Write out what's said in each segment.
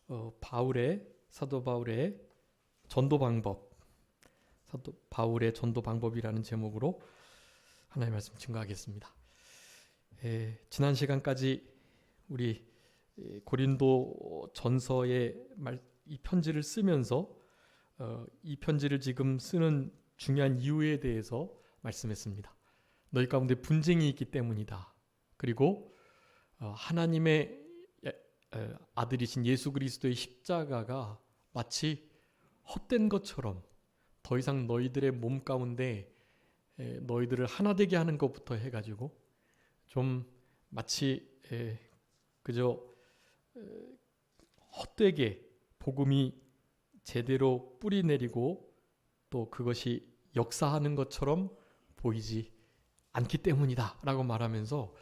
사도 바울의 전도 방법, 사도 바울의 전도 방법이라는 제목으로 하나님의 말씀 증거하겠습니다. 지난 시간까지 우리 고린도 전서의 이 편지를 쓰면서 이 편지를 지금 쓰는 중요한 이유에 대해서 말씀했습니다. 너희 가운데 분쟁이 있기 때문이다. 그리고 하나님의 아들이신 예수 그리스도의 십자가가 마치 헛된 것처럼 더 이상 너희들의 몸 가운데 너희들을 하나 되게 하는 것부터 해가지고 좀 마치 그저 헛되게 복음이 제대로 뿌리 내리고 또 그것이 역사하는 것처럼 보이지 않기 때문이다 라고 말하면서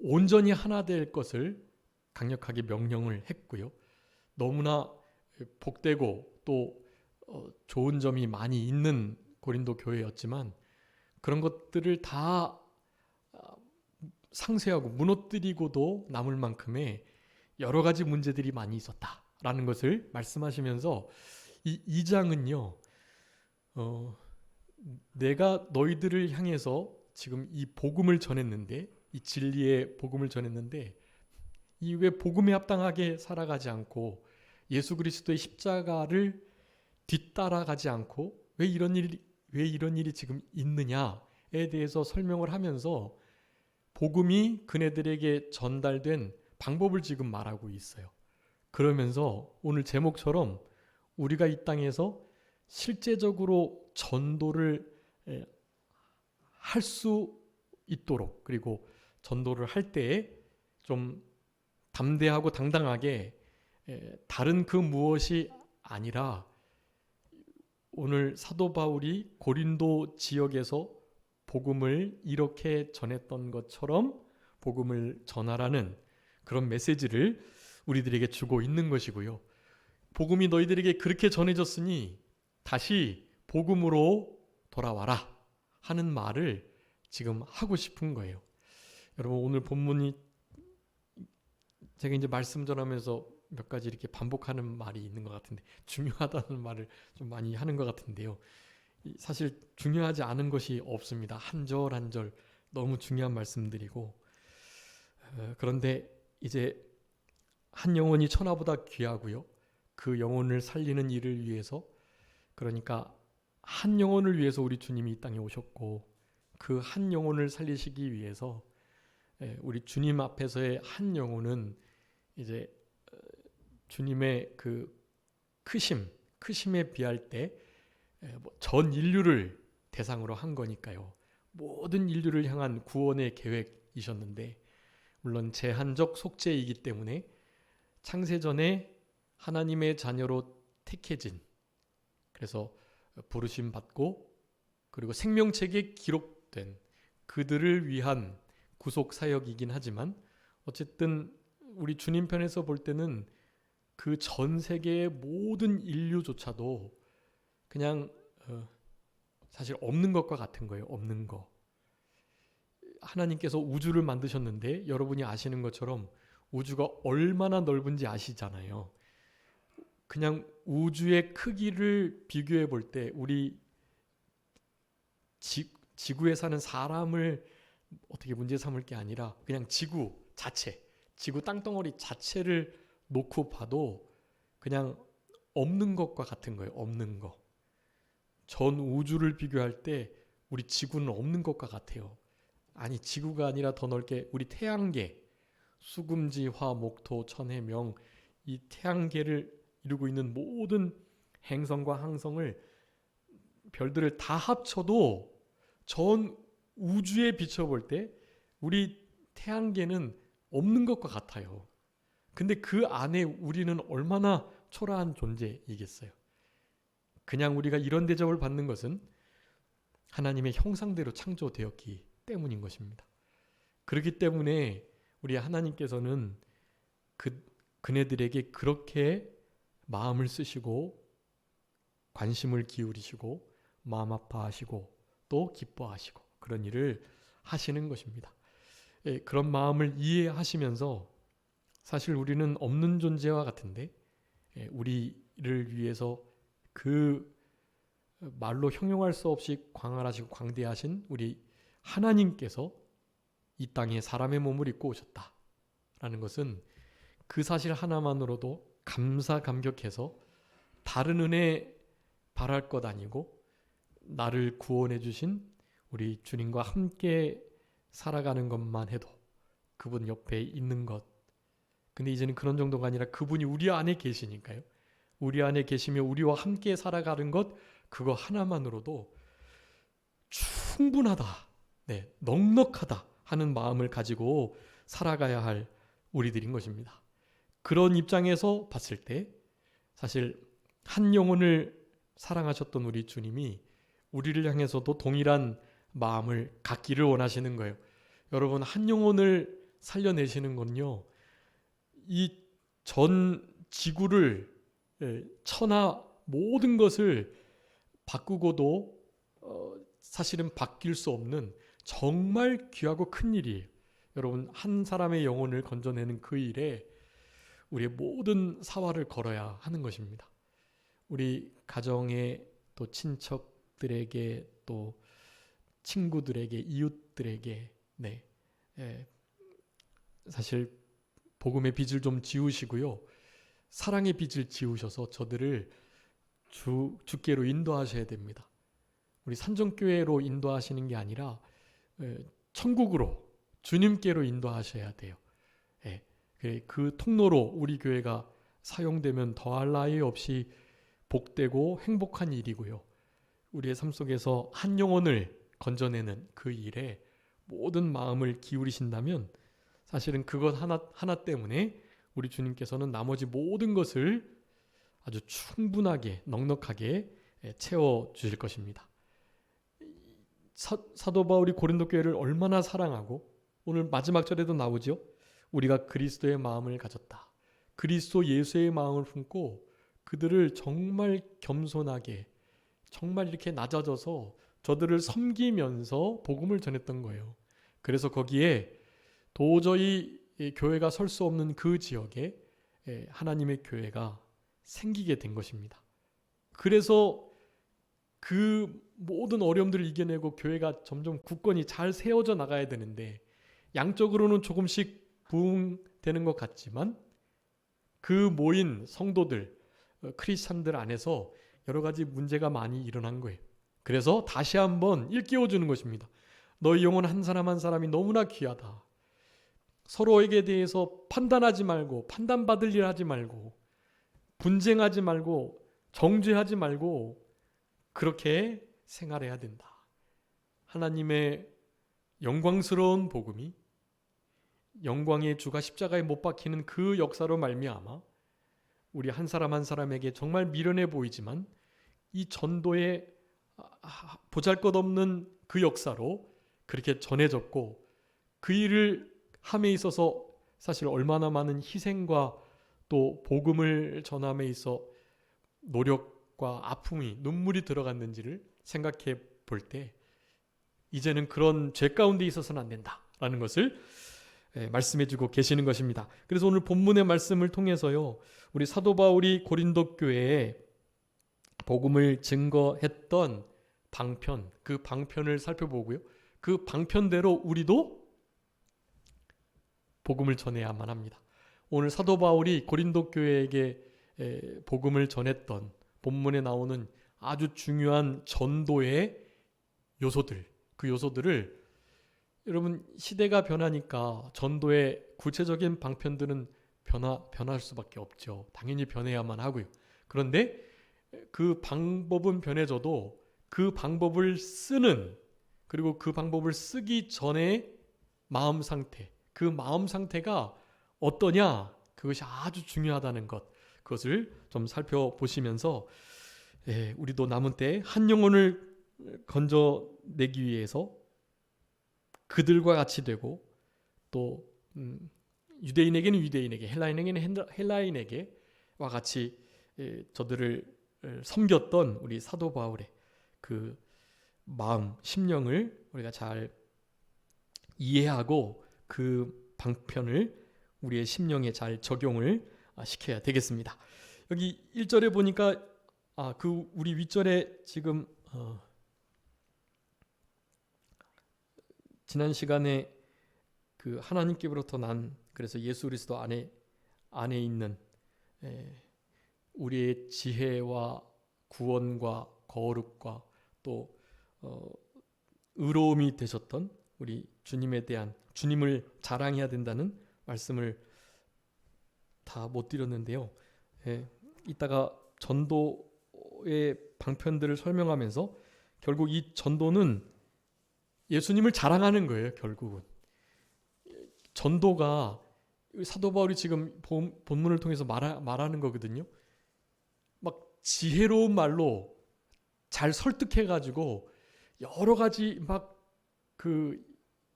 온전히 하나 될 것을 강력하게 명령을 했고요. 너무나 복되고 또 좋은 점이 많이 있는 고린도 교회였지만 그런 것들을 다 상쇄하고 무너뜨리고도 남을 만큼의 여러 가지 문제들이 많이 있었다라는 것을 말씀하시면서 이 2장은요. 내가 너희들을 향해서 지금 이 복음을 전했는데 이 진리의 복음을 전했는데 이 왜 복음에 합당하게 살아가지 않고 예수 그리스도의 십자가를 뒤따라가지 않고 왜 이런 일이 지금 있느냐에 대해서 설명을 하면서 복음이 그네들에게 전달된 방법을 지금 말하고 있어요. 그러면서 오늘 제목처럼 우리가 이 땅에서 실제적으로 전도를 할 수 있도록 그리고 전도를 할 때에 좀 담대하고 당당하게 다른 그 무엇이 아니라 오늘 사도 바울이 고린도 지역에서 복음을 이렇게 전했던 것처럼 복음을 전하라는 그런 메시지를 우리들에게 주고 있는 것이고요. 복음이 너희들에게 그렇게 전해졌으니 다시 복음으로 돌아와라 하는 말을 지금 하고 싶은 거예요. 여러분 오늘 본문이 제가 이제 말씀 전하면서 몇 가지 이렇게 반복하는 말이 있는 것 같은데 중요하다는 말을 좀 많이 하는 것 같은데요. 사실 중요하지 않은 것이 없습니다. 한 절 한 절 너무 중요한 말씀들이고 그런데 이제 한 영혼이 천하보다 귀하고요. 그 영혼을 살리는 일을 위해서 그러니까 한 영혼을 위해서 우리 주님이 이 땅에 오셨고 그 한 영혼을 살리시기 위해서 우리 주님 앞에서의 한 영혼은 이제 주님의 그 크심에 비할 때 전 인류를 대상으로 한 거니까요. 모든 인류를 향한 구원의 계획이셨는데 물론 제한적 속죄이기 때문에 창세전에 하나님의 자녀로 택해진 그래서 부르심 받고 그리고 생명책에 기록된 그들을 위한 구속 사역이긴 하지만 어쨌든 우리 주님 편에서 볼 때는 그 전 세계의 모든 인류조차도 그냥 사실 없는 것과 같은 거예요. 없는 거. 하나님께서 우주를 만드셨는데 여러분이 아시는 것처럼 우주가 얼마나 넓은지 아시잖아요. 그냥 우주의 크기를 비교해 볼 때 우리 지구에 사는 사람을 어떻게 문제 삼을 게 아니라 그냥 지구 자체, 지구 땅덩어리 자체를 놓고 봐도 그냥 없는 것과 같은 거예요. 없는 거. 전 우주를 비교할 때 우리 지구는 없는 것과 같아요. 아니 지구가 아니라 더 넓게 우리 태양계, 수금지, 화, 목토, 천, 해, 명 이 태양계를 이루고 있는 모든 행성과 항성을 별들을 다 합쳐도 전 우주에 비춰볼 때 우리 태양계는 없는 것과 같아요. 근데 그 안에 우리는 얼마나 초라한 존재이겠어요. 그냥 우리가 이런 대접을 받는 것은 하나님의 형상대로 창조되었기 때문인 것입니다. 그렇기 때문에 우리 하나님께서는 그네들에게 그렇게 마음을 쓰시고 관심을 기울이시고 마음 아파하시고 또 기뻐하시고 그런 일을 하시는 것입니다. 그런 마음을 이해하시면서 사실 우리는 없는 존재와 같은데 우리를 위해서 그 말로 형용할 수 없이 광활하시고 광대하신 우리 하나님께서 이 땅에 사람의 몸을 입고 오셨다라는 것은 그 사실 하나만으로도 감사감격해서 다른 은혜 바랄 것 아니고 나를 구원해 주신 우리 주님과 함께 살아가는 것만 해도 그분 옆에 있는 것. 근데 이제는 그런 정도가 아니라 그분이 우리 안에 계시니까요. 우리 안에 계시며 우리와 함께 살아가는 것, 그거 하나만으로도 충분하다, 넉넉하다 하는 마음을 가지고 살아가야 할 우리들인 것입니다. 그런 입장에서 봤을 때 사실 한 영혼을 사랑하셨던 우리 주님이 우리를 향해서도 동일한 마음을 갖기를 원하시는 거예요. 여러분, 한 영혼을 살려내시는 건요, 이 전 지구를, 천하 모든 것을 바꾸고도 사실은 바뀔 수 없는 정말 귀하고 큰 일이에요. 여러분, 한 사람의 영혼을 건져내는 그 일에 우리의 모든 사활을 걸어야 하는 것입니다. 우리 가정의 또 친척들에게 또 친구들에게 이웃들에게 사실 복음의 빚을 좀 지우시고요. 사랑의 빚을 지우셔서 저들을 주께로 인도하셔야 됩니다. 우리 산정교회로 인도하시는 게 아니라 천국으로 주님께로 인도하셔야 돼요. 그 통로로 우리 교회가 사용되면 더할 나위 없이 복되고 행복한 일이고요. 우리의 삶 속에서 한 영혼을 건져내는 그 일에 모든 마음을 기울이신다면 사실은 그것 하나 때문에 우리 주님께서는 나머지 모든 것을 아주 충분하게 넉넉하게 채워주실 것입니다. 사도 바울이 고린도 교회를 얼마나 사랑하고 오늘 마지막 절에도 나오죠. 우리가 그리스도의 마음을 가졌다. 그리스도 예수의 마음을 품고 그들을 정말 겸손하게 정말 이렇게 낮아져서 저들을 섬기면서 복음을 전했던 거예요. 그래서 거기에 도저히 교회가 설 수 없는 그 지역에 하나님의 교회가 생기게 된 것입니다. 그래서 그 모든 어려움들을 이겨내고 교회가 점점 굳건히 잘 세워져 나가야 되는데 양적으로는 조금씩 부흥되는 것 같지만 그 모인 성도들, 크리스찬들 안에서 여러 가지 문제가 많이 일어난 거예요. 그래서 다시 한번 일깨워주는 것입니다. 너희 영혼 한 사람 한 사람이 너무나 귀하다. 서로에게 대해서 판단하지 말고 판단받을 일 하지 말고 분쟁하지 말고 정죄하지 말고 그렇게 생활해야 된다. 하나님의 영광스러운 복음이 영광의 주가 십자가에 못 박히는 그 역사로 말미암아 우리 한 사람 한 사람에게 정말 미련해 보이지만 이 전도의 보잘것없는 그 역사로 그렇게 전해졌고 그 일을 함에 있어서 사실 얼마나 많은 희생과 또 복음을 전함에 있어 노력과 아픔이 눈물이 들어갔는지를 생각해 볼 때 이제는 그런 죄 가운데 있어서는 안 된다라는 것을 말씀해 주고 계시는 것입니다. 그래서 오늘 본문의 말씀을 통해서요. 우리 사도 바울이 고린도 교회에 복음을 증거했던 방편, 그 방편을 살펴보고요. 그 방편대로 우리도 복음을 전해야만 합니다. 오늘 사도 바울이 고린도 교회에게 복음을 전했던 본문에 나오는 아주 중요한 전도의 요소들, 그 요소들을 여러분 시대가 변하니까 전도의 구체적인 방편들은 변할 수밖에 없죠. 당연히 변해야만 하고요. 그런데 그 방법은 변해져도 그 방법을 쓰는 그리고 그 방법을 쓰기 전에 마음 상태, 그 마음 상태가 어떠냐, 그것이 아주 중요하다는 것, 그것을 좀 살펴보시면서 우리도 남은 때 한 영혼을 건져내기 위해서 그들과 같이 되고 또 유대인에게는 유대인에게, 헬라인에게는 헬라인에게와 같이 저들을 섬겼던 우리 사도 바울의 그 마음, 심령을 우리가 잘 이해하고 그 방편을 우리의 심령에 잘 적용을 시켜야 되겠습니다. 여기 1절에 보니까 그 우리 윗절에 지금 지난 시간에 그 하나님께로부터 난 그래서 예수 그리스도 안에 있는 우리의 지혜와 구원과 거룩과 또 의로움이 되셨던 우리 주님에 대한 주님을 자랑해야 된다는 말씀을 다 못 드렸는데요. 이따가 전도의 방편들을 설명하면서 결국 이 전도는 예수님을 자랑하는 거예요. 결국은 전도가 사도 바울이 지금 본문을 통해서 말하는 거거든요. 막 지혜로운 말로 잘 설득해가지고 여러 가지 막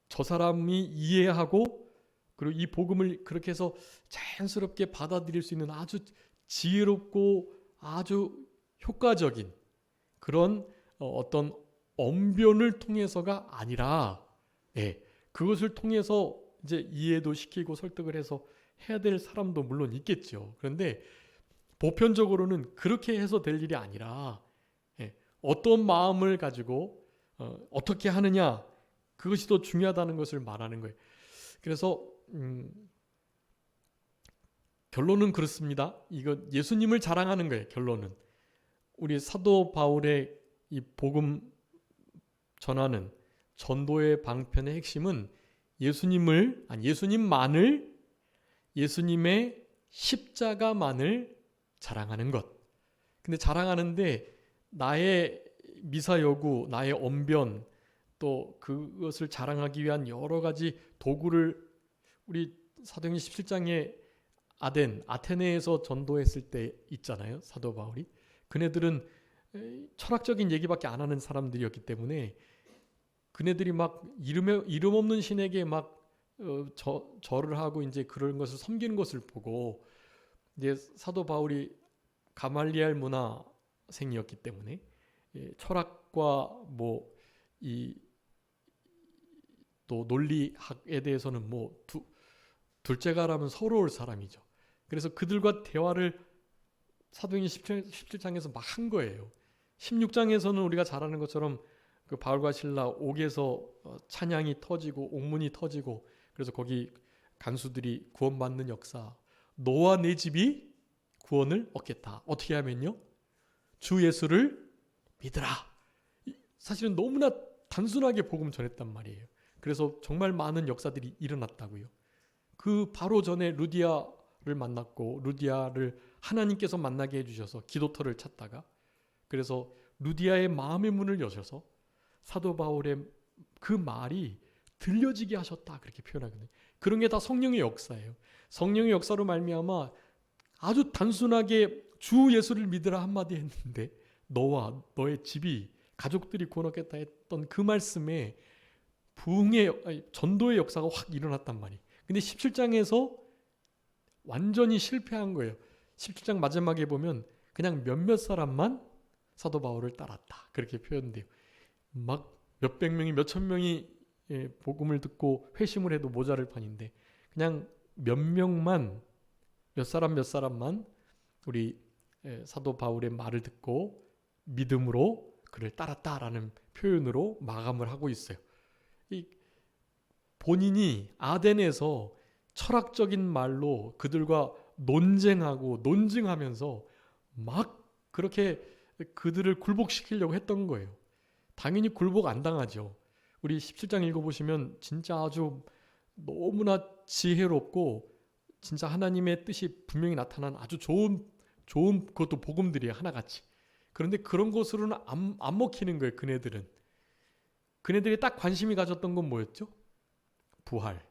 저 사람이 이해하고 그리고 이 복음을 그렇게 해서 자연스럽게 받아들일 수 있는 아주 지혜롭고 아주 효과적인 그런 어떤 언변을 통해서가 아니라 그것을 통해서 이제 이해도 시키고 설득을 해서 해야 될 사람도 물론 있겠죠. 그런데 보편적으로는 그렇게 해서 될 일이 아니라 어떤 마음을 가지고 어떻게 하느냐 그것이 더 중요하다는 것을 말하는 거예요. 그래서 결론은 그렇습니다. 이거 예수님을 자랑하는 거예요. 결론은 우리 사도 바울의 이 복음 전하는 전도의 방편의 핵심은 예수님만을 예수님의 십자가만을 자랑하는 것. 근데 자랑하는데 나의 미사여구, 나의 언변 또 그것을 자랑하기 위한 여러 가지 도구를 우리 사도행전 17장에 아테네에서 전도했을 때 있잖아요. 사도 바울이. 그네들은 철학적인 얘기밖에 안 하는 사람들이었기 때문에 그네들이 막 이름 없는 신에게 막 절을 하고 이제 그런 것을 섬기는 것을 보고 이제 사도 바울이 가말리엘 문화생이었기 때문에 철학과 또 논리학에 대해서는 둘째가라면 서러울 사람이죠. 그래서 그들과 대화를 사도행전 17장에서 막 한 거예요. 16장에서는 우리가 잘 아는 것처럼 그 바울과 실라 옥에서 찬양이 터지고 옥문이 터지고 그래서 거기 간수들이 구원받는 역사. 너와 내 집이 구원을 얻겠다. 어떻게 하면요? 주 예수를 믿으라. 사실은 너무나 단순하게 복음 전했단 말이에요. 그래서 정말 많은 역사들이 일어났다고요. 그 바로 전에 루디아를 만났고 루디아를 하나님께서 만나게 해주셔서 기도터를 찾다가 그래서 루디아의 마음의 문을 여셔서 사도 바울의 그 말이 들려지게 하셨다 그렇게 표현하거든요. 그런 게 다 성령의 역사예요. 성령의 역사로 말미암아 아주 단순하게 주 예수를 믿으라 한마디 했는데 너와 너의 집이 가족들이 구원 얻겠다 했던 그 말씀에 전도의 역사가 확 일어났단 말이에요. 근데 17장에서 완전히 실패한 거예요. 17장 마지막에 보면 그냥 몇몇 사람만 사도 바울을 따랐다. 그렇게 표현돼요. 막 몇백 명이 몇천 명이 복음을 듣고 회심을 해도 모자랄 판인데 그냥 몇 사람만 우리 사도 바울의 말을 듣고 믿음으로 그를 따랐다라는 표현으로 마감을 하고 있어요. 본인이 아덴에서 철학적인 말로 그들과 논증하면서 막 그렇게 그들을 굴복시키려고 했던 거예요. 당연히 굴복 안 당하죠. 우리 17장 읽어보시면 진짜 아주 너무나 지혜롭고 진짜 하나님의 뜻이 분명히 나타난 아주 좋은 그것도 복음들이에요. 하나같이. 그런데 그런 것으로는 안 먹히는 거예요. 그네들이 딱 관심이 가졌던 건 뭐였죠? 부활.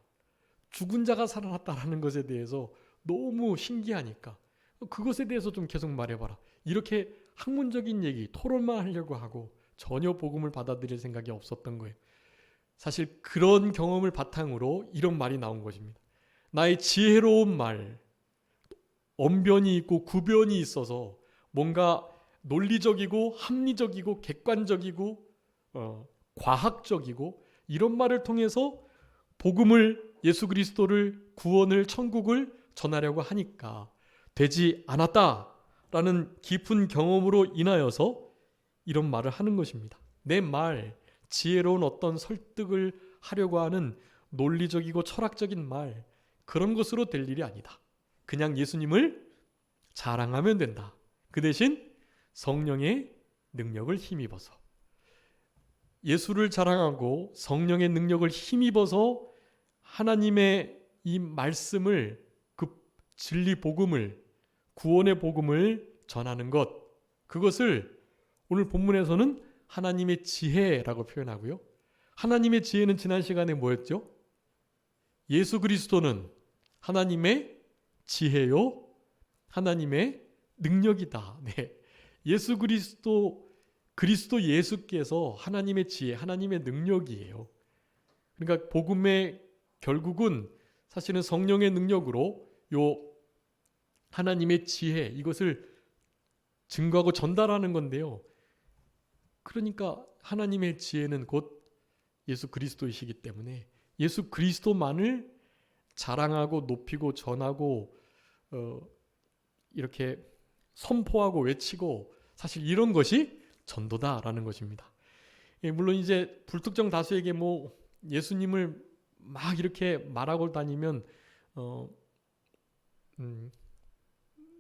죽은 자가 살아났다라는 것에 대해서 너무 신기하니까 그것에 대해서 좀 계속 말해봐라. 이렇게 학문적인 얘기, 토론만 하려고 하고 전혀 복음을 받아들일 생각이 없었던 거예요. 사실 그런 경험을 바탕으로 이런 말이 나온 것입니다. 나의 지혜로운 말, 언변이 있고 구변이 있어서 뭔가 논리적이고 합리적이고 객관적이고 과학적이고 이런 말을 통해서 복음을 예수 그리스도를 구원을 천국을 전하려고 하니까 되지 않았다라는 깊은 경험으로 인하여서 이런 말을 하는 것입니다. 내 말, 지혜로운 어떤 설득을 하려고 하는 논리적이고 철학적인 말, 그런 것으로 될 일이 아니다. 그냥 예수님을 자랑하면 된다. 그 대신 성령의 능력을 힘입어서, 예수를 자랑하고 성령의 능력을 힘입어서 하나님의 이 말씀을, 그 진리 복음을, 구원의 복음을 전하는 것, 그것을 오늘 본문에서는 하나님의 지혜라고 표현하고요. 하나님의 지혜는 지난 시간에 뭐였죠? 예수 그리스도는 하나님의 지혜요, 하나님의 능력이다. 네. 예수 그리스도 예수께서 하나님의 지혜, 하나님의 능력이에요. 그러니까 복음의 결국은 사실은 성령의 능력으로 요 하나님의 지혜, 이것을 증거하고 전달하는 건데요. 그러니까 하나님의 지혜는 곧 예수 그리스도이시기 때문에 예수 그리스도만을 자랑하고 높이고 전하고 이렇게 선포하고 외치고, 사실 이런 것이 전도다라는 것입니다. 물론 이제 불특정 다수에게 뭐 예수님을 막 이렇게 말하고 다니면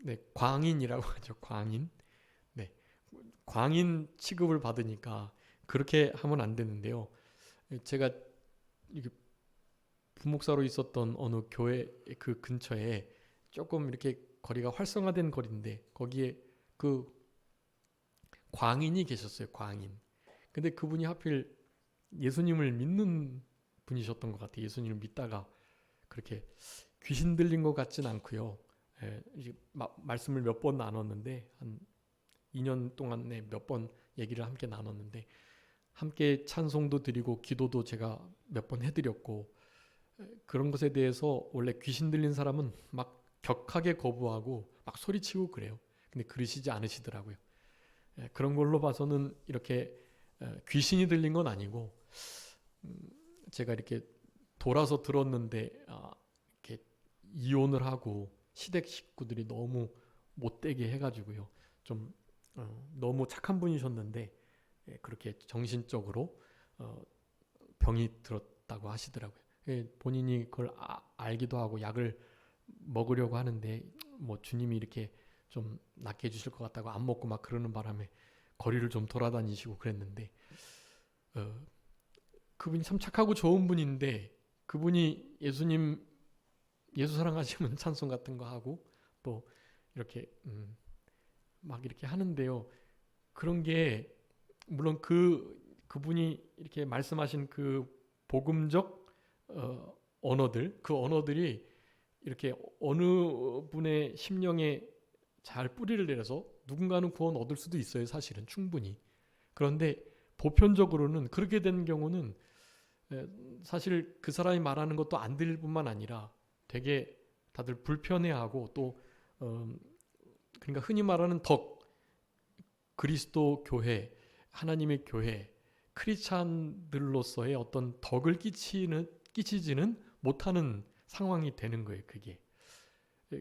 네, 광인이라고 하죠. 광인. 네, 광인 취급을 받으니까 그렇게 하면 안 되는데요. 제가 부목사로 있었던 어느 교회 그 근처에 조금 이렇게 거리가 활성화된 거리인데 거기에 그 광인이 계셨어요. 광인. 근데 그분이 하필 예수님을 믿는 분이셨던 것 같아요. 예수님을 믿다가 그렇게 귀신 들린 것 같진 않고요. 말씀을 몇 번 나눴는데 한 2년 동안에 몇 번 얘기를 함께 나눴는데, 함께 찬송도 드리고 기도도 제가 몇 번 해드렸고, 그런 것에 대해서 원래 귀신 들린 사람은 막 격하게 거부하고 막 소리치고 그래요. 근데 그러시지 않으시더라고요. 그런 걸로 봐서는 이렇게 귀신이 들린 건 아니고, 제가 이렇게 돌아서 들었는데 이렇게 이혼을 하고 시댁 식구들이 너무 못되게 해가지고요. 좀 너무 착한 분이셨는데 그렇게 정신적으로 병이 들었다고 하시더라고요. 본인이 그걸 알기도 하고 약을 먹으려고 하는데 뭐 주님이 이렇게 좀 낫게 해주실 것 같다고 안 먹고 막 그러는 바람에 거리를 좀 돌아다니시고 그랬는데, 그분이 참 착하고 좋은 분인데, 그분이 예수 사랑하시면 찬송 같은 거 하고 또 이렇게 막 이렇게 하는데요. 그런 게 물론 그분이 이렇게 말씀하신 그 복음적 언어들, 그 언어들이 이렇게 어느 분의 심령에 잘 뿌리를 내려서 누군가는 구원 얻을 수도 있어요. 사실은 충분히. 그런데 보편적으로는 그렇게 된 경우는 사실 그 사람이 말하는 것도 안 들릴 뿐만 아니라 되게 다들 불편해하고 또 그러니까 흔히 말하는 그리스도 교회, 하나님의 교회, 크리스찬들로서의 어떤 덕을 끼치지는 못하는 상황이 되는 거예요. 그게.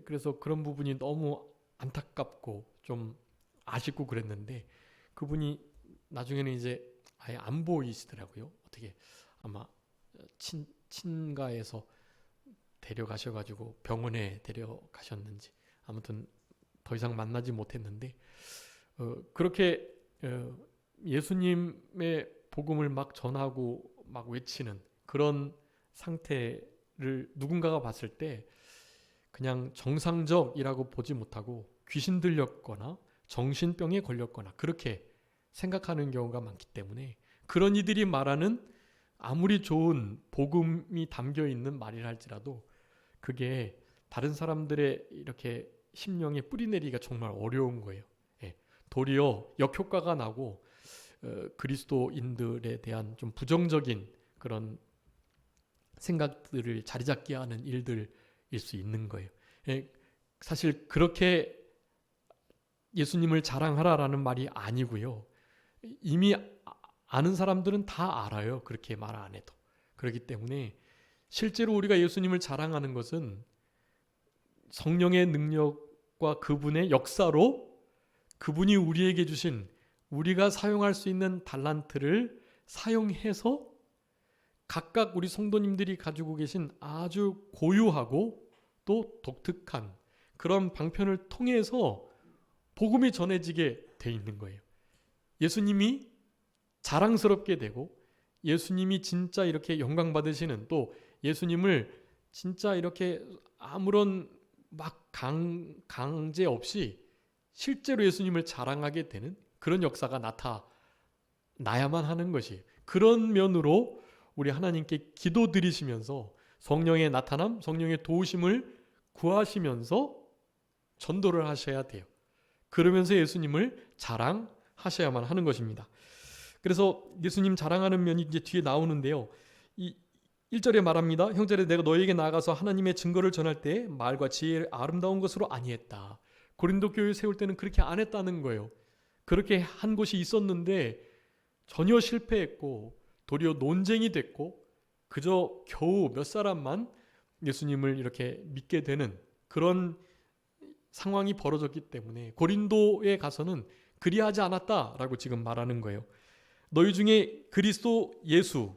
그래서 그런 부분이 너무 안타깝고 좀 아쉽고 그랬는데, 그분이 나중에는 이제 아예 안 보이시더라고요. 어떻게 아마 친가에서 데려가셔가지고 병원에 데려가셨는지 아무튼 더 이상 만나지 못했는데, 그렇게 예수님의 복음을 막 전하고 막 외치는 그런 상태를 누군가가 봤을 때 그냥 정상적이라고 보지 못하고 귀신 들렸거나 정신병에 걸렸거나 그렇게 생각하는 경우가 많기 때문에, 그런 이들이 말하는 아무리 좋은 복음이 담겨 있는 말이라 할지라도 그게 다른 사람들의 이렇게 심령에 뿌리내리기가 정말 어려운 거예요. 도리어 역효과가 나고 그리스도인들에 대한 좀 부정적인 그런 생각들을 자리잡게 하는 일들일 수 있는 거예요. 사실 그렇게 예수님을 자랑하라라는 말이 아니고요. 이미 아는 사람들은 다 알아요. 그렇게 말 안 해도. 그렇기 때문에 실제로 우리가 예수님을 자랑하는 것은 성령의 능력과 그분의 역사로 그분이 우리에게 주신 우리가 사용할 수 있는 달란트를 사용해서 각각 우리 성도님들이 가지고 계신 아주 고유하고 또 독특한 그런 방편을 통해서 복음이 전해지게 돼 있는 거예요. 예수님이 자랑스럽게 되고 예수님이 진짜 이렇게 영광 받으시는, 또 예수님을 진짜 이렇게 아무런 막 강제 없이 실제로 예수님을 자랑하게 되는 그런 역사가 나타나야만 하는 것이, 그런 면으로 우리 하나님께 기도드리시면서 성령의 나타남, 성령의 도우심을 구하시면서 전도를 하셔야 돼요. 그러면서 예수님을 자랑하셔야만 하는 것입니다. 그래서 예수님 자랑하는 면이 이제 뒤에 나오는데요. 이 1절에 말합니다. 형제들아, 내가 너희에게 나아가서 하나님의 증거를 전할 때 말과 지혜를 아름다운 것으로 아니했다. 고린도 교회 세울 때는 그렇게 안 했다는 거예요. 그렇게 한 곳이 있었는데 전혀 실패했고 도리어 논쟁이 됐고 그저 겨우 몇 사람만 예수님을 이렇게 믿게 되는 그런 상황이 벌어졌기 때문에 고린도에 가서는 그리하지 않았다라고 지금 말하는 거예요. 너희 중에 그리스도 예수,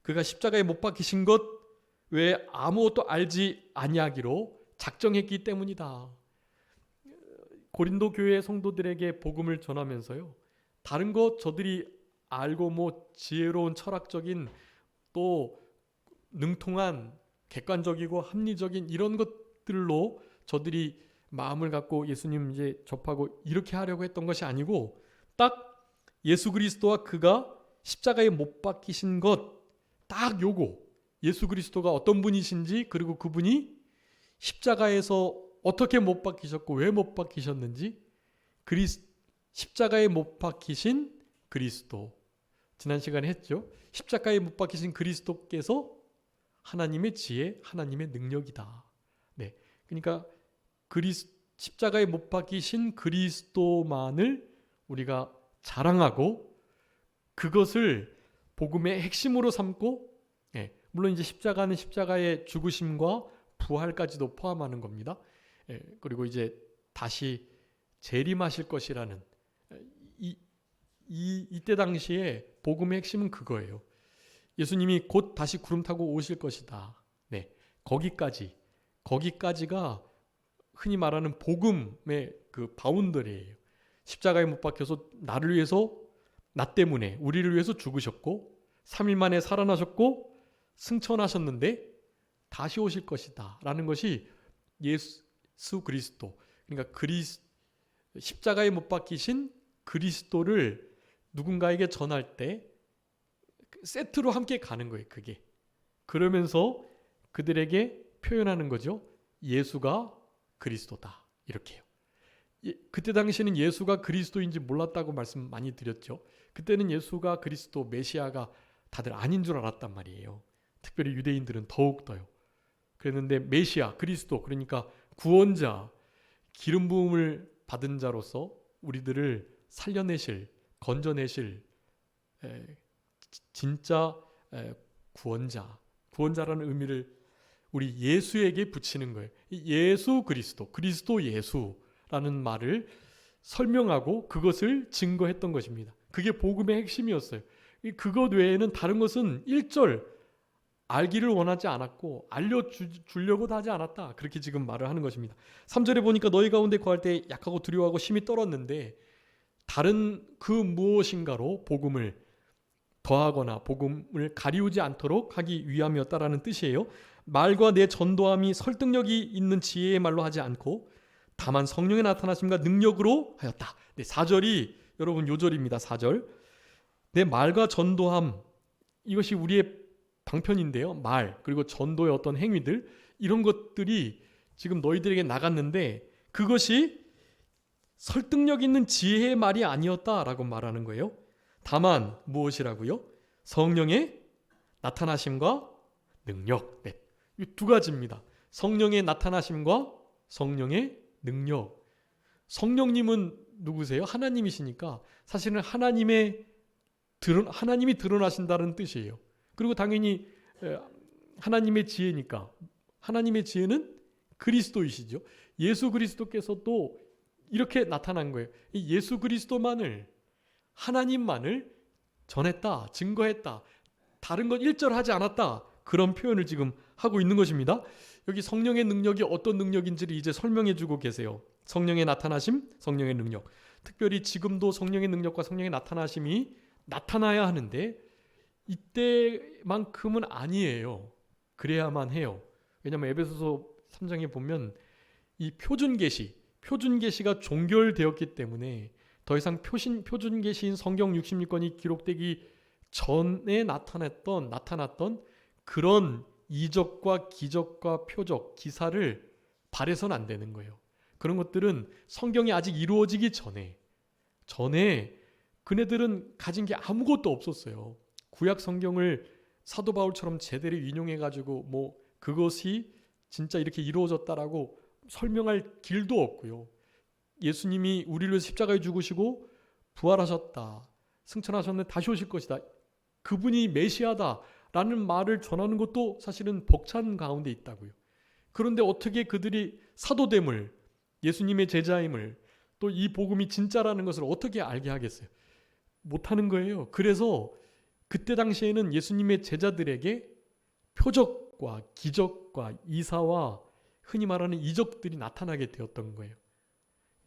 그가 십자가에 못 박히신 것 외에 아무것도 알지 아니하기로 작정했기 때문이다. 고린도 교회 성도들에게 복음을 전하면서요, 다른 것 저들이 알고 뭐 지혜로운 철학적인 또 능통한 객관적이고 합리적인 이런 것들로 저들이 마음을 갖고 예수님 이제 접하고 이렇게 하려고 했던 것이 아니고, 딱 예수 그리스도와 그가 십자가에 못 박히신 것, 딱 요거, 예수 그리스도가 어떤 분이신지, 그리고 그분이 십자가에서 어떻게 못 박히셨고 왜 못 박히셨는지, 십자가에 못 박히신 그리스도, 지난 시간에 했죠. 십자가에 못 박히신 그리스도께서 하나님의 지혜, 하나님의 능력이다. 네, 그러니까 십자가에 못 박히신 그리스도만을 우리가 자랑하고 그것을 복음의 핵심으로 삼고, 물론 이제 십자가는 십자가의 죽으심과 부활까지도 포함하는 겁니다. 그리고 이제 다시 재림하실 것이라는 이때 당시에 복음의 핵심은 그거예요. 예수님이 곧 다시 구름 타고 오실 것이다. 네, 거기까지가 흔히 말하는 복음의 그 바운더리예요. 십자가에 못 박혀서 나를 위해서, 나 때문에 우리를 위해서 죽으셨고 3일 만에 살아나셨고 승천하셨는데 다시 오실 것이다 라는 것이 예수 그리스도, 그러니까 십자가에 못 박히신 그리스도를 누군가에게 전할 때 세트로 함께 가는 거예요. 그게 그러면서 그들에게 표현하는 거죠. 예수가 그리스도다, 이렇게요. 그때 당시에는 예수가 그리스도인지 몰랐다고 말씀 많이 드렸죠. 그때는 예수가 그리스도, 메시아가 다들 아닌 줄 알았단 말이에요. 특별히 유대인들은 더욱더요. 그랬는데 메시아, 그리스도, 그러니까 구원자, 기름 부음을 받은 자로서 우리들을 살려내실, 건져내실 진짜 구원자라는 의미를 우리 예수에게 붙이는 거예요. 예수 그리스도, 그리스도 예수라는 말을 설명하고 그것을 증거했던 것입니다. 그게 복음의 핵심이었어요. 그것 외에는 다른 것은 1절 알기를 원하지 않았고 알려주려고도 하지 않았다. 그렇게 지금 말을 하는 것입니다. 3절에 보니까 너희 가운데 거할 때 약하고 두려워하고 심히 떨었는데 다른 그 무엇인가로 복음을 더하거나 복음을 가리우지 않도록 하기 위함이었다라는 뜻이에요. 말과 내 전도함이 설득력이 있는 지혜의 말로 하지 않고 다만 성령의 나타나심과 능력으로 하였다. 네, 4절이 여러분 요절입니다. 4절. 내 말과 전도함, 이것이 우리의 방편인데요. 말, 그리고 전도의 어떤 행위들, 이런 것들이 지금 너희들에게 나갔는데 그것이 설득력 있는 지혜의 말이 아니었다라고 말하는 거예요. 다만 무엇이라고요? 성령의 나타나심과 능력. 네, 이 두 가지입니다. 성령의 나타나심과 성령의 능력. 성령님은 누구세요? 하나님이시니까 사실은 하나님이 드러나신다는 뜻이에요. 그리고 당연히 하나님의 지혜니까 하나님의 지혜는 그리스도이시죠. 예수 그리스도께서 또 이렇게 나타난 거예요. 이 예수 그리스도만을 하나님만을 전했다, 증거했다, 다른 건 일절하지 않았다, 그런 표현을 지금 하고 있는 것입니다. 여기 성령의 능력이 어떤 능력인지를 이제 설명해 주고 계세요. 성령의 나타나심, 성령의 능력. 특별히 지금도 성령의 능력과 성령의 나타나심이 나타나야 하는데 이때만큼은 아니에요. 그래야만 해요. 왜냐하면 에베소서 3장에 보면 이 표준 계시가 종결되었기 때문에 더 이상 표준 계시인 성경 66권이 기록되기 전에 나타났던 그런 이적과 기적과 표적, 기사를 바래서는 안 되는 거예요. 그런 것들은 성경이 아직 이루어지기 전에 그네들은 가진 게 아무것도 없었어요. 구약 성경을 사도 바울처럼 제대로 인용해가지고 뭐 그것이 진짜 이렇게 이루어졌다라고 설명할 길도 없고요. 예수님이 우리를 위해서 십자가에 죽으시고 부활하셨다, 승천하셨는데 다시 오실 것이다, 그분이 메시아다라는 말을 전하는 것도 사실은 벅찬 가운데 있다고요. 그런데 어떻게 그들이 사도됨을, 예수님의 제자임을, 또 이 복음이 진짜라는 것을 어떻게 알게 하겠어요? 못하는 거예요. 그래서 그때 당시에는 예수님의 제자들에게 표적과 기적과 이사와 흔히 말하는 이적들이 나타나게 되었던 거예요.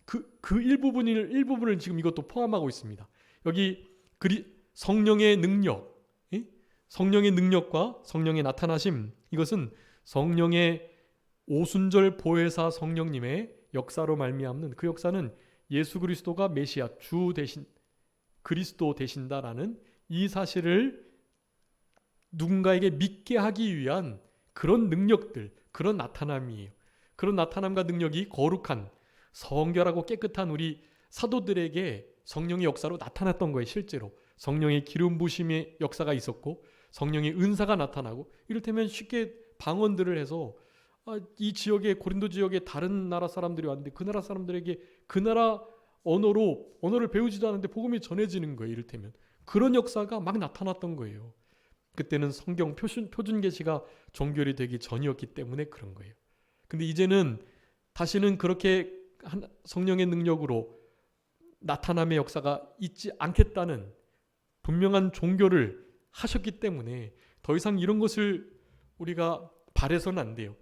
그 일부분을 지금 이것도 포함하고 있습니다. 여기 성령의 능력, 성령의 능력과 성령의 나타나심, 이것은 성령의 오순절 보혜사 성령님의 역사로 말미암는, 그 역사는 예수 그리스도가 메시아, 주 대신 그리스도 되신다라는 이 사실을 누군가에게 믿게 하기 위한 그런 능력들, 그런 나타남이에요. 그런 나타남과 능력이 거룩한, 성결하고 깨끗한 우리 사도들에게 성령의 역사로 나타났던 거예요. 실제로 성령의 기름 부심의 역사가 있었고 성령의 은사가 나타나고, 이를테면 쉽게 방언들을 해서 이 지역에, 고린도 지역에 다른 나라 사람들이 왔는데 그 나라 사람들에게 그 나라 언어를 배우지도 않는데 복음이 전해지는 거예요. 이를테면 그런 역사가 막 나타났던 거예요. 그때는 성경 표준 계시가 종결이 되기 전이었기 때문에 그런 거예요. 근데 이제는 다시는 그렇게 성령의 능력으로 나타남의 역사가 있지 않겠다는 분명한 종결을 하셨기 때문에 더 이상 이런 것을 우리가 바래서는 안 돼요.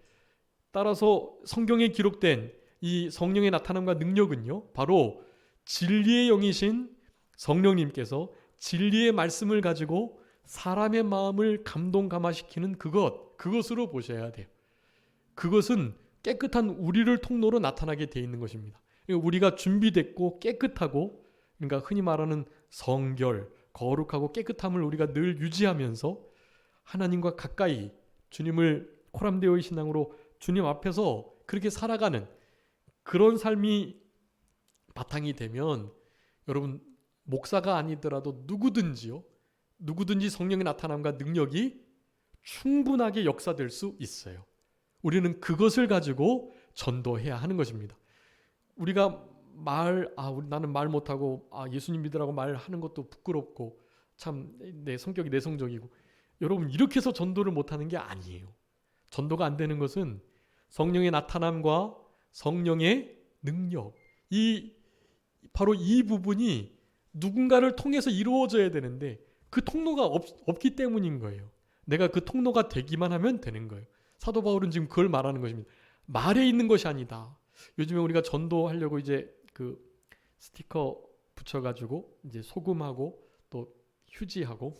따라서 성경에 기록된 이 성령의 나타남과 능력은요, 바로 진리의 영이신 성령님께서 진리의 말씀을 가지고 사람의 마음을 감동감화시키는 그것으로 보셔야 돼요. 그것은 깨끗한 우리를 통로로 나타나게 되어 있는 것입니다. 우리가 준비됐고 깨끗하고, 그러니까 흔히 말하는 성결, 거룩하고 깨끗함을 우리가 늘 유지하면서 하나님과 가까이 주님을 코람데오의 신앙으로 주님 앞에서 그렇게 살아가는 그런 삶이 바탕이 되면, 여러분 목사가 아니더라도 누구든지 성령의 나타남과 능력이 충분하게 역사될 수 있어요. 우리는 그것을 가지고 전도해야 하는 것입니다. 우리가 나는 말 못하고 예수님 믿으라고 말하는 것도 부끄럽고 참 내 성격이 내성적이고, 여러분 이렇게 해서 전도를 못하는 게 아니에요. 전도가 안 되는 것은 성령의 나타남과 성령의 능력, 바로 이 부분이 누군가를 통해서 이루어져야 되는데 그 통로가 없기 때문인 거예요. 내가 그 통로가 되기만 하면 되는 거예요. 사도 바울은 지금 그걸 말하는 것입니다. 말에 있는 것이 아니다. 요즘에 우리가 전도하려고 이제 그 스티커 붙여가지고 이제 소금하고 또 휴지하고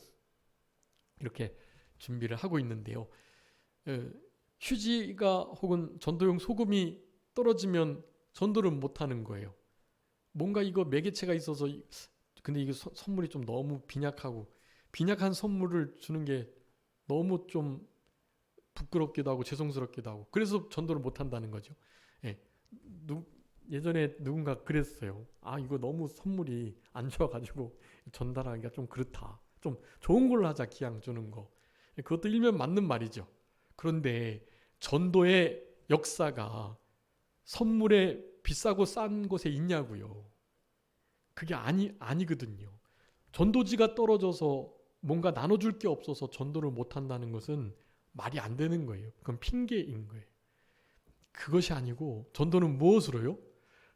이렇게 준비를 하고 있는데요. 휴지가 혹은 전도용 소금이 떨어지면 전도를 못하는 거예요. 뭔가 이거 매개체가 있어서, 근데 이게 선물이 좀 너무 빈약한 선물을 주는 게 너무 좀 부끄럽기도 하고 죄송스럽기도 하고, 그래서 전도를 못한다는 거죠. 예전에 누군가 그랬어요. 이거 너무 선물이 안 좋아가지고 전달하기가 좀 그렇다. 좀 좋은 걸로 하자, 기왕 주는 거. 그것도 일면 맞는 말이죠. 그런데 전도의 역사가 선물에 비싸고 싼 곳에 있냐고요. 그게 아니거든요. 전도지가 떨어져서 뭔가 나눠줄 게 없어서 전도를 못한다는 것은 말이 안 되는 거예요. 그건 핑계인 거예요. 그것이 아니고 전도는 무엇으로요?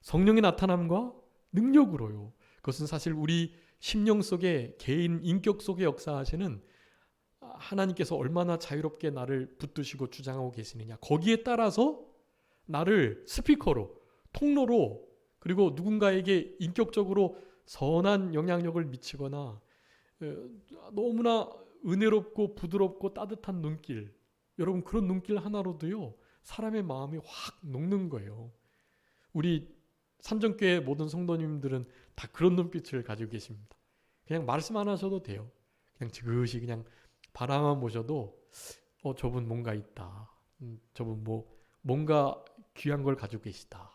성령의 나타남과 능력으로요. 그것은 사실 우리 심령 속에 개인 인격 속에 역사하시는 하나님께서 얼마나 자유롭게 나를 붙드시고 주장하고 계시느냐. 거기에 따라서 나를 스피커로, 통로로, 그리고 누군가에게 인격적으로 선한 영향력을 미치거나 너무나 은혜롭고 부드럽고 따뜻한 눈길, 여러분 그런 눈길 하나로도요 사람의 마음이 확 녹는 거예요. 우리 산정교회 모든 성도님들은 다 그런 눈빛을 가지고 계십니다. 그냥 말씀 안 하셔도 돼요. 그냥 지그시 그냥 바라만 보셔도 저분 뭔가 있다. 저분 뭔가 귀한 걸 가지고 계시다.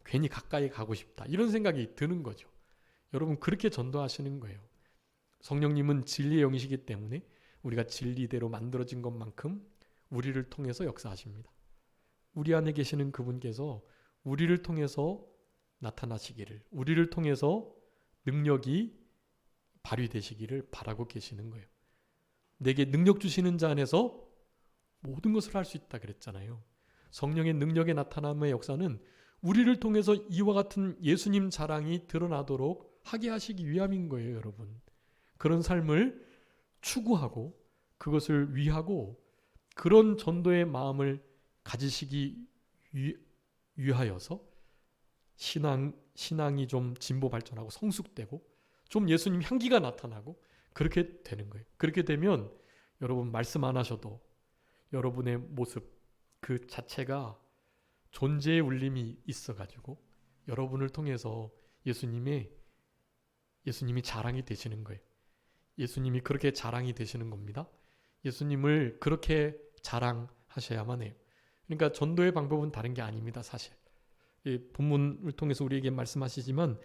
괜히 가까이 가고 싶다. 이런 생각이 드는 거죠. 여러분 그렇게 전도하시는 거예요. 성령님은 진리의 영이시기 때문에 우리가 진리대로 만들어진 것만큼 우리를 통해서 역사하십니다. 우리 안에 계시는 그분께서 우리를 통해서 나타나시기를, 우리를 통해서 능력이 발휘되시기를 바라고 계시는 거예요. 내게 능력 주시는 자 안에서 모든 것을 할 수 있다 그랬잖아요. 성령의 능력의 나타남의 역사는 우리를 통해서 이와 같은 예수님 자랑이 드러나도록 하게 하시기 위함인 거예요, 여러분. 그런 삶을 추구하고 그것을 위하고 그런 전도의 마음을 가지시기 위하여서 신앙이 좀 진보 발전하고 성숙되고 좀 예수님 향기가 나타나고 그렇게 되는 거예요. 그렇게 되면 여러분 말씀 안 하셔도 여러분의 모습 그 자체가 존재의 울림이 있어가지고 여러분을 통해서 예수님이 자랑이 되시는 거예요. 예수님이 그렇게 자랑이 되시는 겁니다. 예수님을 그렇게 자랑하셔야만 해요. 그러니까 전도의 방법은 다른 게 아닙니다. 사실 이 본문을 통해서 우리에게 말씀하시지만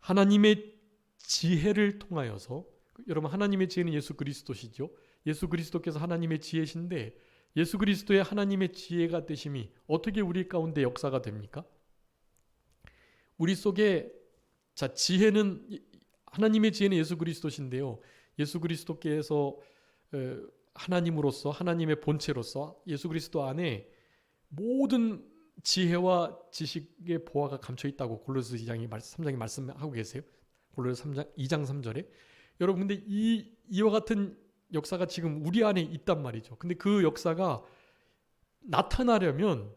하나님의 지혜를 통하여서, 여러분 하나님의 지혜는 예수 그리스도시죠. 예수 그리스도께서 하나님의 지혜신데 예수 그리스도의 하나님의 지혜가 되심이 어떻게 우리 가운데 역사가 됩니까? 우리 속에 하나님의 지혜는 예수 그리스도신데요. 예수 그리스도께서 하나님으로서 하나님의 본체로서 예수 그리스도 안에 모든 지혜와 지식의 보화가 감춰 있다고 골로새 3장이 말씀하고 계세요. 골로새 2장 3절에. 여러분 근데 이와 같은 역사가 지금 우리 안에 있단 말이죠. 근데 그 역사가 나타나려면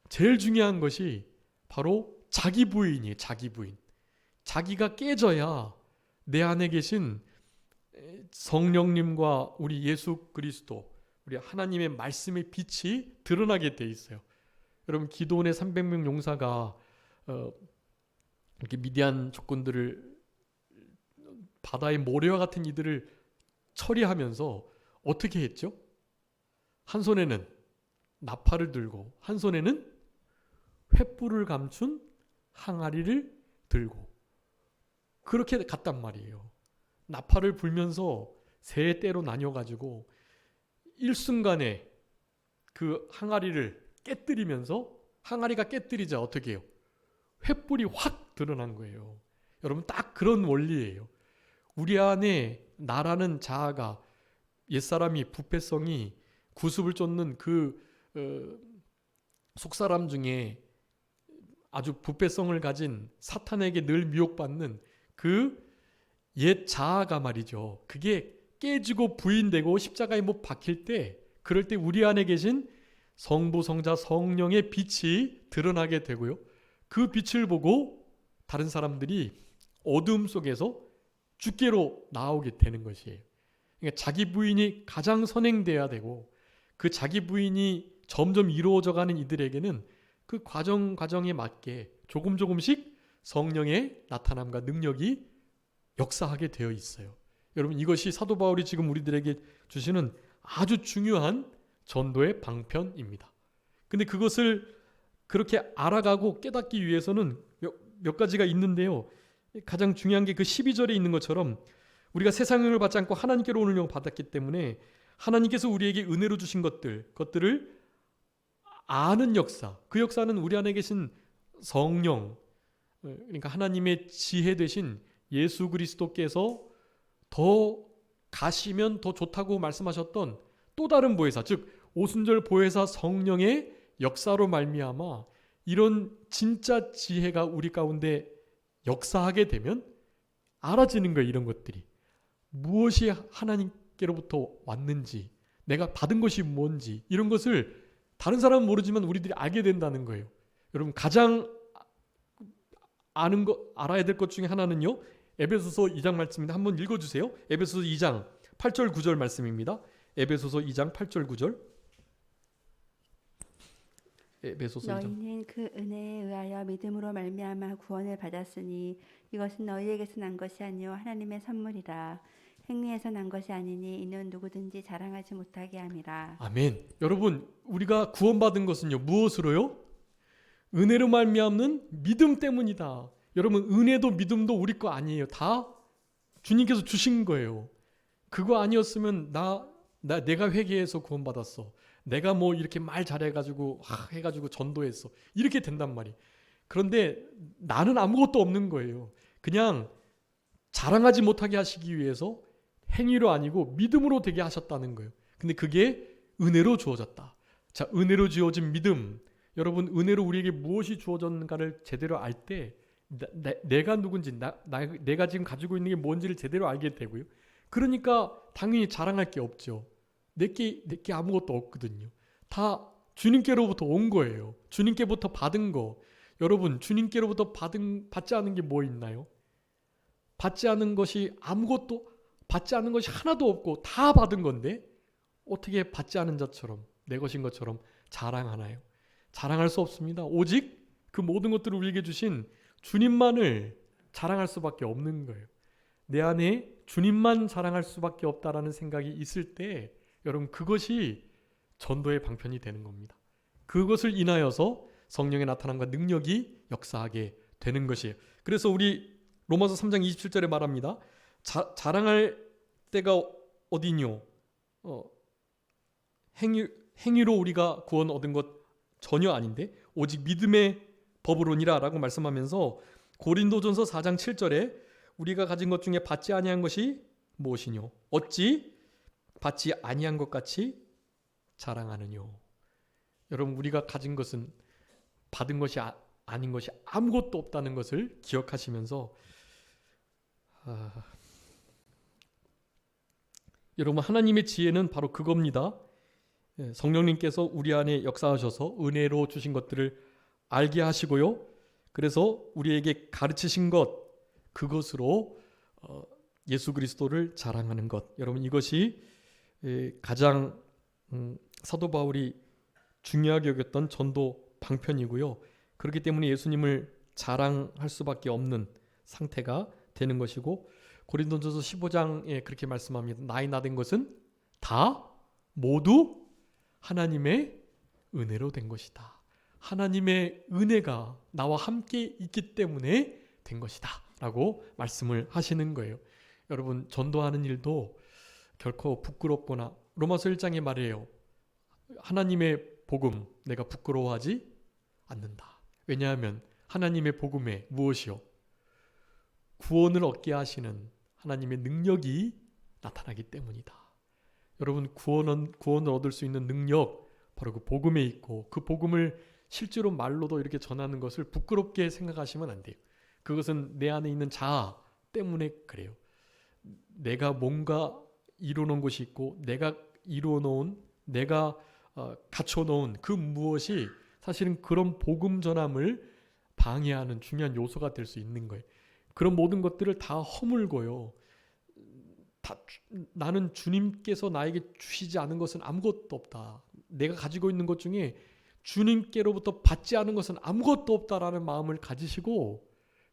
제일 중요한 것이 바로 자기 부인이에요. 자기 부인. 자기가 깨져야 내 안에 계신 성령님과 우리 예수 그리스도, 우리 하나님의 말씀의 빛이 드러나게 돼 있어요. 여러분 기드온의 300명 용사가 이렇게 미디안 적군들을 바다의 모래와 같은 이들을 처리하면서 어떻게 했죠? 한 손에는 나팔을 들고 한 손에는 횃불을 감춘 항아리를 들고 그렇게 갔단 말이에요. 나팔을 불면서 세 떼로 나뉘어가지고 일순간에 그 항아리를 깨뜨리면서 항아리가 깨뜨리자 어떻게 해요? 횃불이 확 드러난 거예요. 여러분 딱 그런 원리예요. 우리 안에 나라는 자아가 옛사람이 부패성이 구습을 쫓는 그 속사람 중에 아주 부패성을 가진 사탄에게 늘 미혹받는 그 옛 자아가 말이죠. 그게 깨지고 부인되고 십자가에 못 박힐 때 그럴 때 우리 안에 계신 성부, 성자, 성령의 빛이 드러나게 되고요. 그 빛을 보고 다른 사람들이 어둠 속에서 주께로 나오게 되는 것이에요. 그러니까 자기 부인이 가장 선행돼야 되고 그 자기 부인이 점점 이루어져가는 이들에게는 그 과정에 맞게 조금씩 성령의 나타남과 능력이 역사하게 되어 있어요. 여러분 이것이 사도 바울이 지금 우리들에게 주시는 아주 중요한 전도의 방편입니다. 근데 그것을 그렇게 알아가고 깨닫기 위해서는 몇 가지가 있는데요. 가장 중요한 게 그 12절에 있는 것처럼 우리가 세상 영을 받지 않고 하나님께로 오는 영을 받았기 때문에 하나님께서 우리에게 은혜로 주신 것들을 아는 역사, 그 역사는 우리 안에 계신 성령, 그러니까 하나님의 지혜 되신 예수 그리스도께서 더 가시면 더 좋다고 말씀하셨던 또 다른 보혜사, 즉 오순절 보혜사 성령의 역사로 말미암아 이런 진짜 지혜가 우리 가운데 역사하게 되면 알아지는 거예요. 이런 것들이 무엇이 하나님께로부터 왔는지, 내가 받은 것이 뭔지, 이런 것을 다른 사람은 모르지만 우리들이 알게 된다는 거예요. 여러분, 가장 알아야 될 것 중에 하나는요, 에베소서 2장 말씀입니다. 한번 읽어주세요. 에베소서 2장 8절 9절 말씀입니다. 에베소서 2장 8절 9절. 에베소서 2장. 너희는 그 은혜에 의하여 믿음으로 말미암아 구원을 받았으니 이것은 너희에게서 난 것이 아니요 하나님의 선물이라. 행위에서 난 것이 아니니 이는 누구든지 자랑하지 못하게 함이라. 아멘. 여러분, 우리가 구원받은 것은요, 무엇으로요? 은혜로 말미암는 믿음 때문이다. 여러분, 은혜도 믿음도 우리 거 아니에요. 다 주님께서 주신 거예요. 그거 아니었으면 내가 회개해서 구원받았어, 내가 뭐 이렇게 말 잘해가지고 해가지고 전도했어, 이렇게 된단 말이에요. 그런데 나는 아무것도 없는 거예요. 그냥 자랑하지 못하게 하시기 위해서 행위로 아니고 믿음으로 되게 하셨다는 거예요. 근데 그게 은혜로 주어졌다. 자, 은혜로 주어진 믿음. 여러분, 은혜로 우리에게 무엇이 주어졌는가를 제대로 알 때 내가 누군지, 내가 지금 가지고 있는 게 뭔지를 제대로 알게 되고요. 그러니까 당연히 자랑할 게 없죠. 내게 아무것도 없거든요. 다 주님께로부터 온 거예요. 주님께부터 받은 거. 여러분, 주님께로부터 받지 않은 게 뭐 있나요? 받지 않은 것이 하나도 없고 다 받은 건데 어떻게 받지 않은 자처럼, 내 것인 것처럼 자랑하나요? 자랑할 수 없습니다. 오직 그 모든 것들을 우리에게 주신 주님만을 자랑할 수밖에 없는 거예요. 내 안에 주님만 자랑할 수밖에 없다라는 생각이 있을 때 여러분, 그것이 전도의 방편이 되는 겁니다. 그것을 인하여서 성령의 나타남과 능력이 역사하게 되는 것이에요. 그래서 우리 로마서 3장 27절에 말합니다. 자랑할 때가 어디뇨? 행위로 우리가 구원 얻은 것 전혀 아닌데 오직 믿음의 법으로니라 라고 말씀하면서 고린도전서 4장 7절에 우리가 가진 것 중에 받지 아니한 것이 무엇이뇨? 어찌 받지 아니한 것 같이 자랑하느뇨? 여러분, 우리가 가진 것은 받은 것이 아닌 것이 아무것도 없다는 것을 기억하시면서 여러분, 하나님의 지혜는 바로 그겁니다. 성령님께서 우리 안에 역사하셔서 은혜로 주신 것들을 알게 하시고요. 그래서 우리에게 가르치신 것, 그것으로 예수 그리스도를 자랑하는 것. 여러분, 이것이 가장 사도 바울이 중요하게 여겼던 전도 방편이고요. 그렇기 때문에 예수님을 자랑할 수밖에 없는 상태가 되는 것이고, 고린도전서 15장에 그렇게 말씀합니다. 나이 나된 것은 다 모두 하나님의 은혜로 된 것이다. 하나님의 은혜가 나와 함께 있기 때문에 된 것이다 라고 말씀을 하시는 거예요. 여러분, 전도하는 일도 결코 부끄럽거나, 로마서 1장에 말해요. 하나님의 복음 내가 부끄러워하지 않는다. 왜냐하면 하나님의 복음에 무엇이요? 구원을 얻게 하시는 하나님의 능력이 나타나기 때문이다. 여러분, 구원을 얻을 수 있는 능력, 바로 그 복음에 있고, 그 복음을 실제로 말로도 이렇게 전하는 것을 부끄럽게 생각하시면 안 돼요. 그것은 내 안에 있는 자아 때문에 그래요. 내가 뭔가 이루어놓은 것이 있고, 내가 이루어놓은, 내가 갖춰놓은 그 무엇이 사실은 그런 복음 전함을 방해하는 중요한 요소가 될 수 있는 거예요. 그런 모든 것들을 다 허물고요. 나는 주님께서 나에게 주시지 않은 것은 아무것도 없다. 내가 가지고 있는 것 중에 주님께로부터 받지 않은 것은 아무것도 없다라는 마음을 가지시고,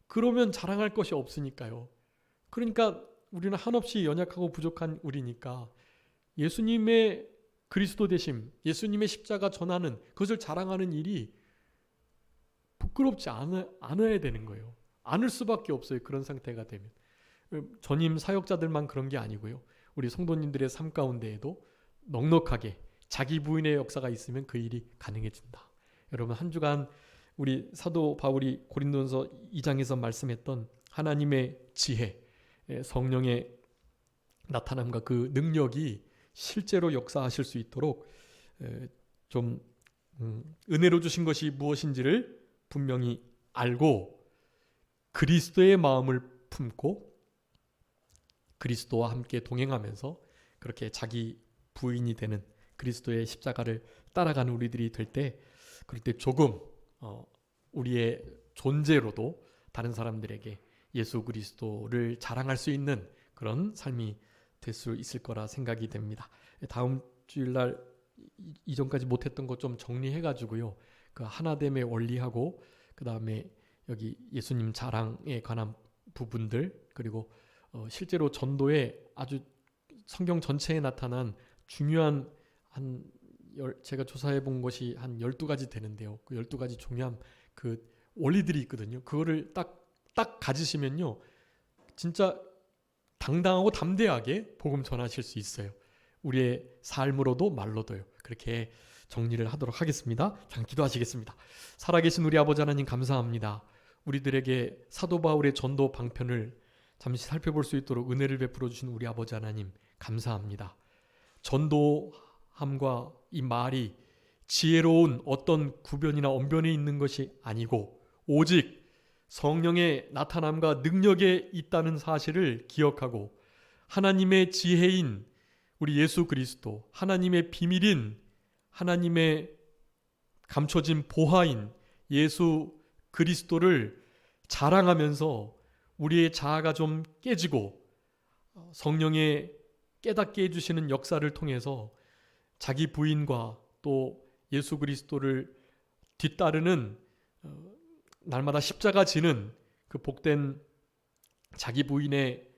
그러면 자랑할 것이 없으니까요. 그러니까 우리는 한없이 연약하고 부족한 우리니까 예수님의 그리스도 되심, 예수님의 십자가 전하는 그것을 자랑하는 일이 부끄럽지 않아야 되는 거예요. 않을 수밖에 없어요. 그런 상태가 되면. 전임 사역자들만 그런 게 아니고요. 우리 성도님들의 삶 가운데에도 넉넉하게 자기 부인의 역사가 있으면 그 일이 가능해진다. 여러분, 한 주간 우리 사도 바울이 고린도전서 2장에서 말씀했던 하나님의 지혜, 성령의 나타남과 그 능력이 실제로 역사하실 수 있도록 좀 은혜로 주신 것이 무엇인지를 분명히 알고 그리스도의 마음을 품고 그리스도와 함께 동행하면서 그렇게 자기 부인이 되는 그리스도의 십자가를 따라가는 우리들이 될 때, 그럴 때 조금 우리의 존재로도 다른 사람들에게 예수 그리스도를 자랑할 수 있는 그런 삶이 될 수 있을 거라 생각이 됩니다. 다음 주일날 이전까지 못했던 것 좀 정리해가지고요, 그 하나됨의 원리하고 그 다음에 여기 예수님 자랑에 관한 부분들, 그리고 실제로 전도에 아주 성경 전체에 나타난 중요한 제가 조사해 본 것이 한 12가지 되는데요. 그 12가지 중요한 그 원리들이 있거든요. 그거를 딱 가지시면요, 진짜 당당하고 담대하게 복음 전하실 수 있어요. 우리의 삶으로도 말로도요. 그렇게 정리를 하도록 하겠습니다. 자, 기도하시겠습니다. 살아계신 우리 아버지 하나님 감사합니다. 우리들에게 사도 바울의 전도 방편을 잠시 살펴볼 수 있도록 은혜를 베풀어 주신 우리 아버지 하나님 감사합니다. 전도함과 이 말이 지혜로운 어떤 구변이나 언변에 있는 것이 아니고 오직 성령의 나타남과 능력에 있다는 사실을 기억하고 하나님의 지혜인 우리 예수 그리스도, 하나님의 비밀인 하나님의 감춰진 보화인 예수 그리스도를 자랑하면서 우리의 자아가 좀 깨지고 성령의 깨닫게 해주시는 역사를 통해서 자기 부인과 또 예수 그리스도를 뒤따르는 날마다 십자가 지는 그 복된 자기 부인의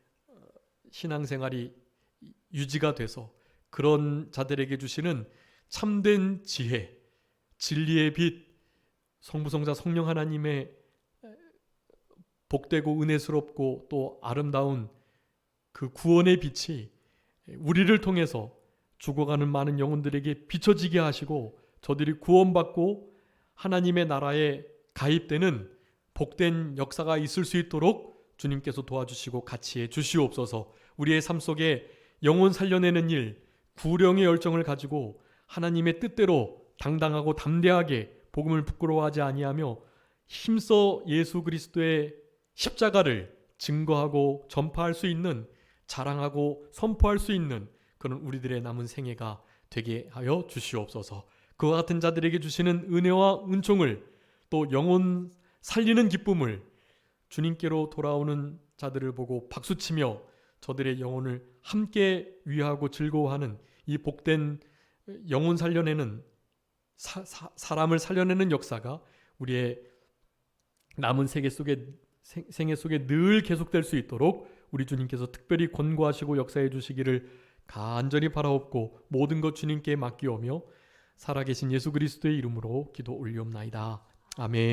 신앙생활이 유지가 돼서 그런 자들에게 주시는 참된 지혜, 진리의 빛, 성부성자 성령 하나님의 복되고 은혜스럽고 또 아름다운 그 구원의 빛이 우리를 통해서 죽어가는 많은 영혼들에게 비춰지게 하시고 저들이 구원받고 하나님의 나라에 가입되는 복된 역사가 있을 수 있도록 주님께서 도와주시고 같이 해 주시옵소서. 우리의 삶 속에 영혼 살려내는 일, 구령의 열정을 가지고 하나님의 뜻대로 당당하고 담대하게 복음을 부끄러워하지 아니하며 힘써 예수 그리스도의 십자가를 증거하고 전파할 수 있는, 자랑하고 선포할 수 있는 그런 우리들의 남은 생애가 되게 하여 주시옵소서. 그와 같은 자들에게 주시는 은혜와 은총을, 또 영혼 살리는 기쁨을, 주님께로 돌아오는 자들을 보고 박수치며 저들의 영혼을 함께 위하고 즐거워하는 이 복된 영혼 살려내는 사람을 살려내는 역사가 우리의 남은 생애 속에 늘 계속될 수 있도록 우리 주님께서 특별히 권고하시고 역사해 주시기를 간절히 바라옵고 모든 것 주님께 맡기오며 살아계신 예수 그리스도의 이름으로 기도 올리옵나이다. 아멘.